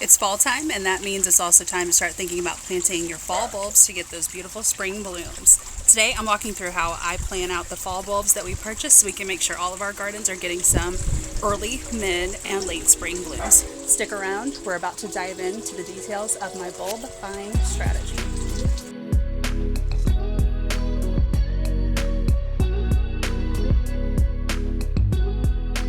It's fall time, and that means it's also time to start thinking about planting your fall bulbs to get those beautiful spring blooms. Today I'm walking through how I plan out the fall bulbs that we purchase so we can make sure all of our gardens are getting some early, mid, and late spring blooms. Stick around, we're about to dive into the details of my bulb buying strategy.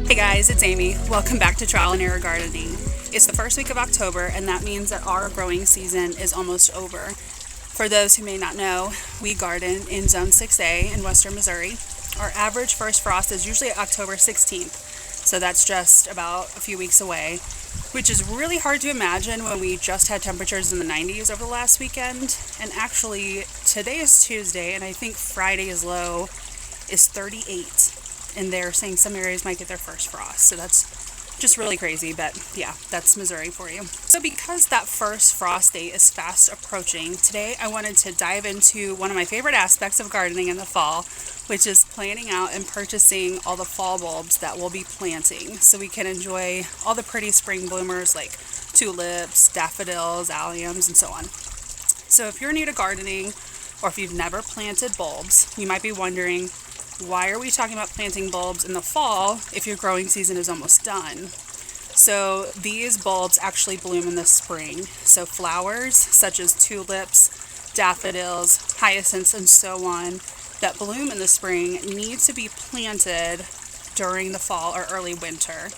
Hey guys, it's Amy. Welcome back to Trowel Gardening. It's the first week of October, and that means that our growing season is almost over. For those who may not know, we garden in Zone 6A in western Missouri. Our average first frost is usually October 16th, so that's just about a few weeks away, which is really hard to imagine when we just had temperatures in the 90s over the last weekend. And actually, today is Tuesday, and I think Friday's low is 38. And they're saying some areas might get their first frost. So that's just really crazy, but yeah, that's Missouri for you. So because that first frost date is fast approaching, today I wanted to dive into one of my favorite aspects of gardening in the fall, which is planning out and purchasing all the fall bulbs that we'll be planting so we can enjoy all the pretty spring bloomers like tulips, daffodils, alliums, and so on. So if you're new to gardening, or if you've never planted bulbs, you might be wondering, why are we talking about planting bulbs in the fall if your growing season is almost done? So these bulbs actually bloom in the spring. So flowers such as tulips, daffodils, hyacinths, and so on that bloom in the spring need to be planted during the fall or early winter.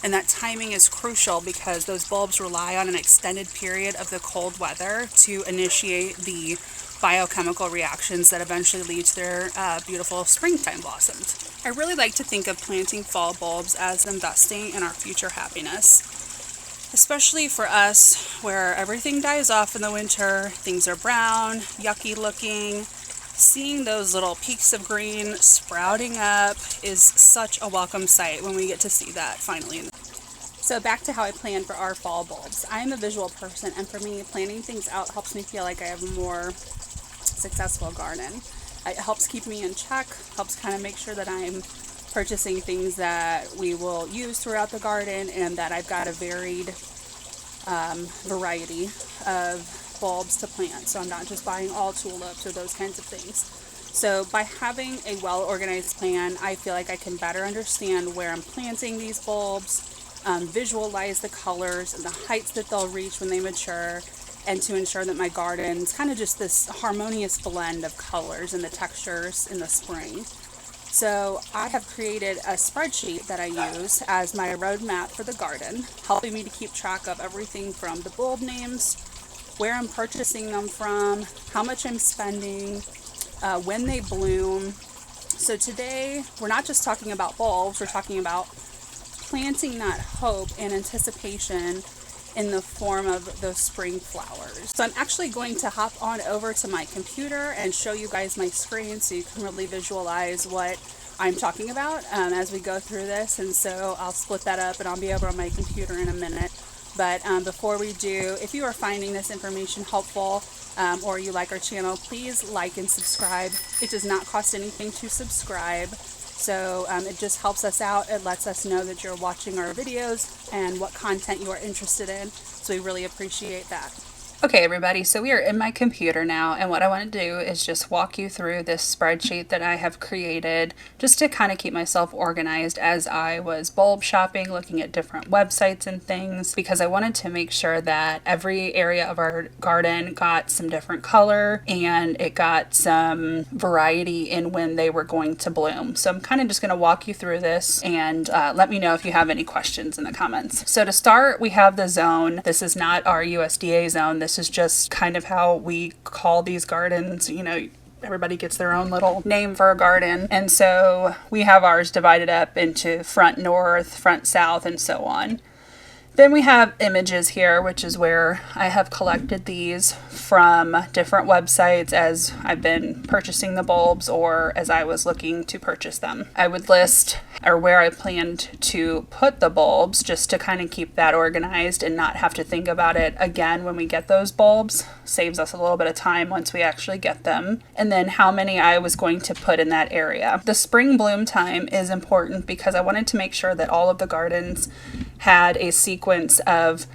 And that timing is crucial because those bulbs rely on an extended period of the cold weather to initiate the biochemical reactions that eventually lead to their beautiful springtime blossoms. I really like to think of planting fall bulbs as investing in our future happiness, especially for us where everything dies off in the winter, things are brown, yucky looking. Seeing those little peaks of green sprouting up is such a welcome sight when we get to see that finally. So back to how I plan for our fall bulbs. I am a visual person, and for me, planning things out helps me feel like I have a more successful garden. It helps keep me in check, helps kind of make sure that I'm purchasing things that we will use throughout the garden and that I've got a varied variety of bulbs to plant. So I'm not just buying all tulips or those kinds of things. So by having a well-organized plan, I feel like I can better understand where I'm planting these bulbs, visualize the colors and the heights that they'll reach when they mature, and to ensure that my garden's kind of just this harmonious blend of colors and the textures in the spring. So I have created a spreadsheet that I use as my roadmap for the garden, helping me to keep track of everything from the bulb names, where I'm purchasing them from, how much I'm spending, when they bloom. So today we're not just talking about bulbs, we're talking about planting that hope and anticipation in the form of those spring flowers. So I'm actually going to hop on over to my computer and show you guys my screen so you can really visualize what I'm talking about as we go through this. And so I'll split that up and I'll be over on my computer in a minute. But before we do, if you are finding this information helpful or you like our channel, please like and subscribe. It does not cost anything to subscribe. So it just helps us out. It lets us know that you're watching our videos and what content you are interested in. So we really appreciate that. Okay, everybody, so we are in my computer now, and what I want to do is just walk you through this spreadsheet that I have created just to kind of keep myself organized as I was bulb shopping, looking at different websites and things, because I wanted to make sure that every area of our garden got some different color and it got some variety in when they were going to bloom. So I'm kind of just going to walk you through this and let me know if you have any questions in the comments. So to start, we have the zone. This is not our USDA zone. This is just kind of how we call these gardens. You know, everybody gets their own little name for a garden. And so we have ours divided up into front north, front south, and so on. Then we have images here, which is where I have collected these from different websites as I've been purchasing the bulbs or as I was looking to purchase them. I would list or where I planned to put the bulbs just to kind of keep that organized and not have to think about it again when we get those bulbs. Saves us a little bit of time once we actually get them. And then how many I was going to put in that area. The spring bloom time is important because I wanted to make sure that all of the gardens had a sequence of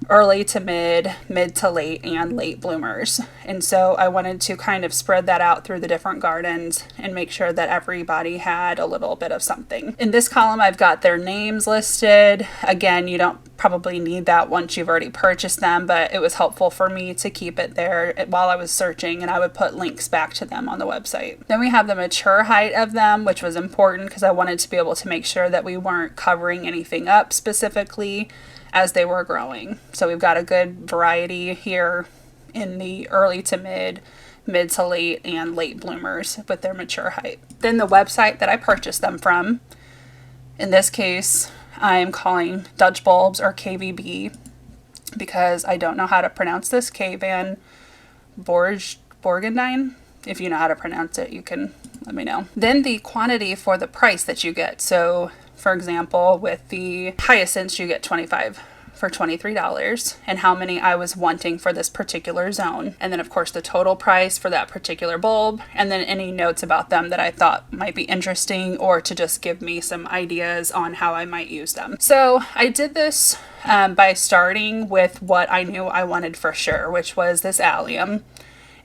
early to mid to late, and late bloomers. And so I wanted to kind of spread that out through the different gardens and make sure that everybody had a little bit of something. In this column, I've got their names listed. Again, you don't probably need that once you've already purchased them, but it was helpful for me to keep it there while I was searching, and I would put links back to them on the website. Then we have the mature height of them, which was important because I wanted to be able to make sure that we weren't covering anything up specifically as they were growing. So we've got a good variety here in the early to mid to late, and late bloomers with their mature height. Then the website that I purchased them from, in this case, I'm calling Dutch Bulbs, or KVB, because I don't know how to pronounce this. K van Bourgondien. If you know how to pronounce it, you can let me know. Then the quantity for the price that you get. So for example, with the hyacinths, you get 25 for $23, and how many I was wanting for this particular zone. And then of course the total price for that particular bulb, and then any notes about them that I thought might be interesting, or to just give me some ideas on how I might use them. So I did this by starting with what I knew I wanted for sure, which was this allium.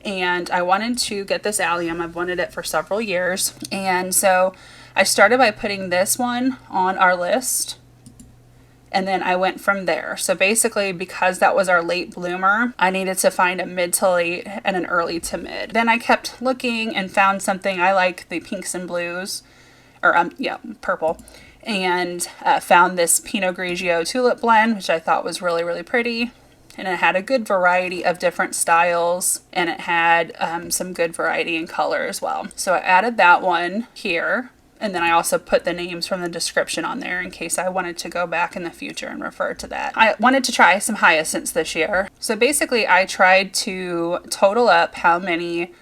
And I wanted to get this allium. I've wanted it for several years. And so I started by putting this one on our list, and then I went from there. So basically, because that was our late bloomer, I needed to find a mid to late and an early to mid. Then I kept looking and found something. I like the pinks and blues, or purple, and found this Pinot Grigio tulip blend, which I thought was really, really pretty. And it had a good variety of different styles, and it had some good variety in color as well. So I added that one here. And then I also put the names from the description on there in case I wanted to go back in the future and refer to that. I wanted to try some hyacinths this year. So basically I tried to total up how many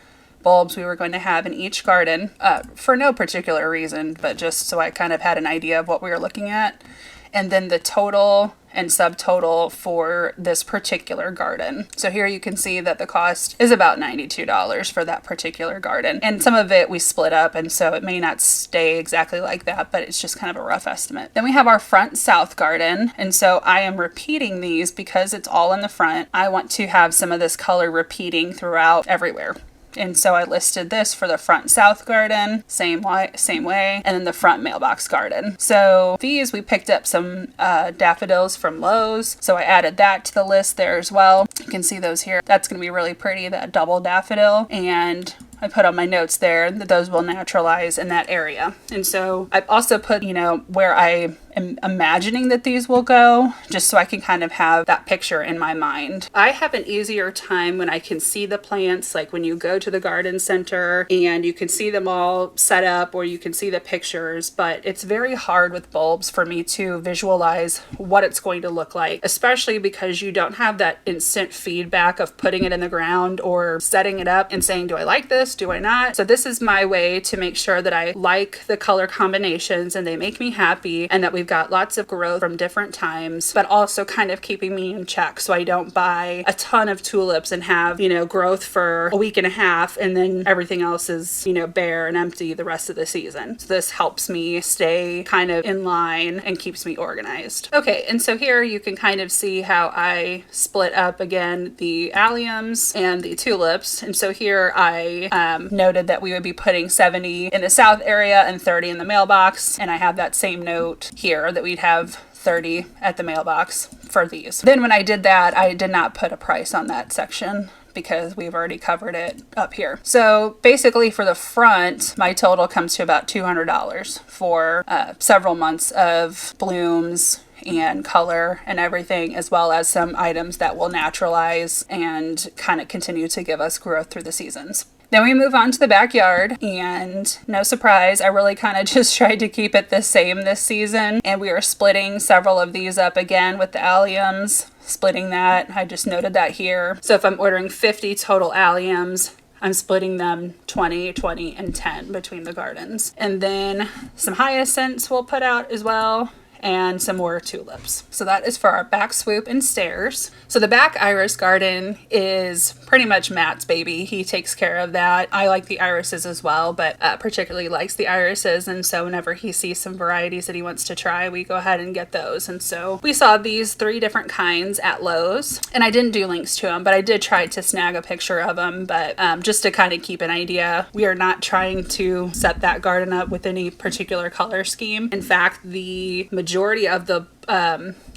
bulbs we were going to have in each garden for no particular reason, but just so I kind of had an idea of what we were looking at. And then the total and subtotal for this particular garden. So here you can see that the cost is about $92 for that particular garden. And some of it we split up, and so it may not stay exactly like that, but it's just kind of a rough estimate. Then we have our front south garden. And so I am repeating these because it's all in the front. I want to have some of this color repeating throughout everywhere. And so I listed this for the front south garden, same way, and then the front mailbox garden. So these, we picked up some daffodils from Lowe's. So I added that to the list there as well. You can see those here. That's going to be really pretty, that double daffodil. And I put on my notes there that those will naturalize in that area. And so I've also put, where I am imagining that these will go, just so I can kind of have that picture in my mind. I have an easier time when I can see the plants, like when you go to the garden center and you can see them all set up, or you can see the pictures, but it's very hard with bulbs for me to visualize what it's going to look like, especially because you don't have that instant feedback of putting it in the ground or setting it up and saying, do I like this? Do I not? So this is my way to make sure that I like the color combinations and they make me happy, and that we've got lots of growth from different times, but also kind of keeping me in check so I don't buy a ton of tulips and have, growth for a week and a half and then everything else is, bare and empty the rest of the season. So this helps me stay kind of in line and keeps me organized. Okay, and so here you can kind of see how I split up again the alliums and the tulips. And so here I noted that we would be putting 70 in the south area and 30 in the mailbox. And I have that same note here that we'd have 30 at the mailbox for these. Then when I did that, I did not put a price on that section because we've already covered it up here. So basically for the front, my total comes to about $200 for several months of blooms and color and everything, as well as some items that will naturalize and kind of continue to give us growth through the seasons. Then we move on to the backyard, and no surprise, I really kind of just tried to keep it the same this season, and we are splitting several of these up again with the alliums, splitting that. I just noted that here. So if I'm ordering 50 total alliums, I'm splitting them 20, 20, and 10 between the gardens. And then some hyacinths we'll put out as well. and some more tulips. So that is for our back swoop and stairs. So the back iris garden is pretty much Matt's baby. He takes care of that. I like the irises as well, but particularly likes the irises. And so whenever he sees some varieties that he wants to try, we go ahead and get those. And so we saw these 3 different kinds at Lowe's, and I didn't do links to them, but I did try to snag a picture of them. But just to kind of keep an idea, we are not trying to set that garden up with any particular color scheme. In fact, the majority of the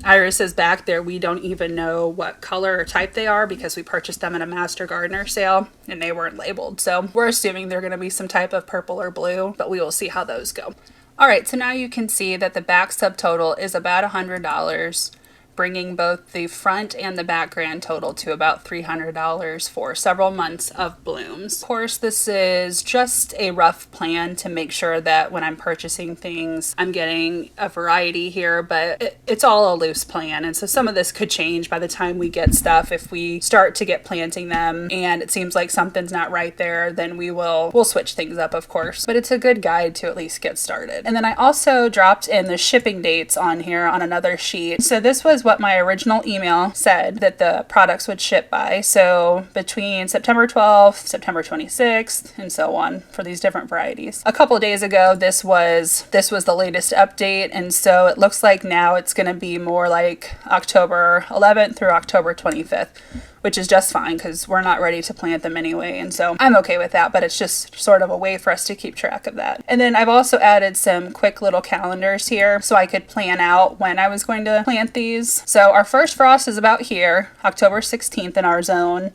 irises back there, we don't even know what color or type they are because we purchased them at a master gardener sale and they weren't labeled. So we're assuming they're going to be some type of purple or blue, but we will see how those go. All right, so now you can see that the back subtotal is about $100, bringing both the front and the back grand total to about $300 for several months of blooms. Of course, this is just a rough plan to make sure that when I'm purchasing things, I'm getting a variety here, but it's all a loose plan. And so some of this could change by the time we get stuff. If we start to get planting them and it seems like something's not right there, then we'll switch things up, of course. But it's a good guide to at least get started. And then I also dropped in the shipping dates on here on another sheet. So this was what my original email said that the products would ship by. So between September 12th, September 26th, and so on for these different varieties. A couple of days ago, this was the latest update. And so it looks like now it's going to be more like October 11th through October 25th. Which is just fine because we're not ready to plant them anyway. And so I'm okay with that, but it's just sort of a way for us to keep track of that. And then I've also added some quick little calendars here so I could plan out when I was going to plant these. So our first frost is about here, October 16th in our zone.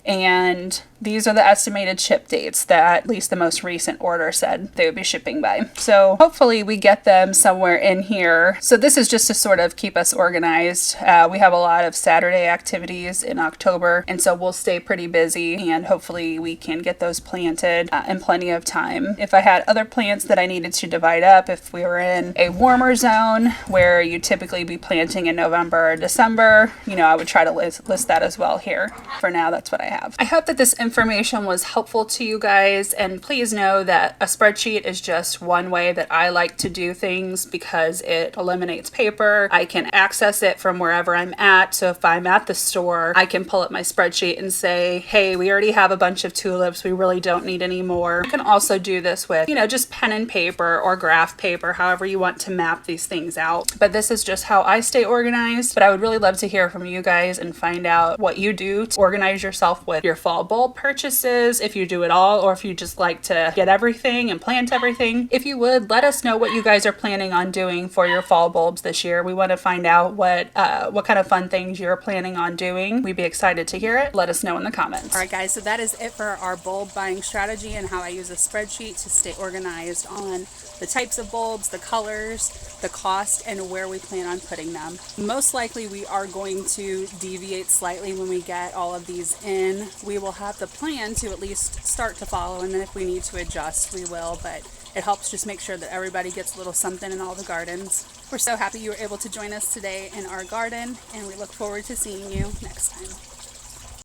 And these are the estimated ship dates that at least the most recent order said they would be shipping by. So hopefully we get them somewhere in here. So this is just to sort of keep us organized. We have a lot of Saturday activities in October, and so we'll stay pretty busy and hopefully we can get those planted in plenty of time. If I had other plants that I needed to divide up, if we were in a warmer zone where you typically be planting in November or December, I would try to list that as well here. For now, that's what I have. I hope that this information was helpful to you guys, and please know that a spreadsheet is just one way that I like to do things because it eliminates paper. I can access it from wherever I'm at. So if I'm at the store, I can pull up my spreadsheet and say, hey, we already have a bunch of tulips. We really don't need any more. You can also do this with, just pen and paper or graph paper, however you want to map these things out. But this is just how I stay organized. But I would really love to hear from you guys and find out what you do to organize yourself with your fall bulb purchases, if you do it all, or if you just like to get everything and plant everything. If you would, let us know what you guys are planning on doing for your fall bulbs this year. We want to find out what kind of fun things you're planning on doing. We'd be excited to hear it. Let us know in the comments. All right, guys, so that is it for our bulb buying strategy and how I use a spreadsheet to stay organized on the types of bulbs, the colors, the cost, and where we plan on putting them. Most likely we are going to deviate slightly when we get all of these in. We will have the plan to at least start to follow, and then if we need to adjust, we will, but it helps just make sure that everybody gets a little something in all the gardens. We're so happy you were able to join us today in our garden, and we look forward to seeing you next time.